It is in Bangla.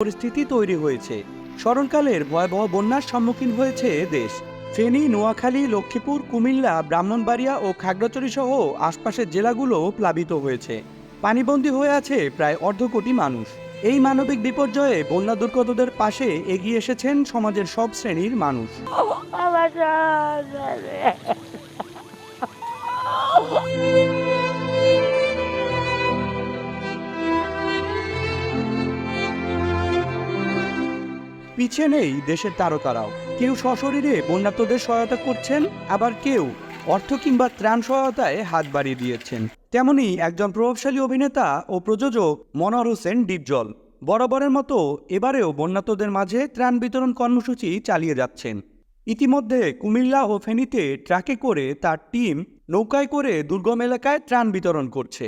পরিস্থিতি তৈরি হয়েছে। স্মরণকালের ভয়াবহ বন্যার সম্মুখীন হয়েছে দেশ। ফেনী, নোয়াখালী, লক্ষ্মীপুর, কুমিল্লা, ব্রাহ্মণবাড়িয়া ও খাগড়াছড়ি সহ আশপাশের জেলাগুলো প্লাবিত হয়েছে। পানিবন্দী হয়ে আছে প্রায় অর্ধকোটি মানুষ। এই মানবিক বিপর্যয়ে বন্যা দুর্গতদের পাশে এগিয়ে এসেছেন সমাজের সব শ্রেণীর মানুষ। পিছিয়ে নেই দেশের তারকারাও। কেউ সশরীরে বন্যার্তদের সহায়তা করছেন, আবার কেউ অর্থ কিংবা ত্রাণ সহায়তায় হাত বাড়িয়ে দিয়েছেন। তেমনি একজন প্রভাবশালী অভিনেতা ও প্রযোজক মনোয়ার হোসেন ডিপজল বরাবরের মতো এবারেও বন্যার্তদের মাঝে ত্রাণ বিতরণ কর্মসূচি চালিয়ে যাচ্ছেন। ইতিমধ্যে কুমিল্লা ও ফেনীতে ট্রাকে করে তার টিম নৌকায় করে দুর্গম এলাকায় ত্রাণ বিতরণ করছে।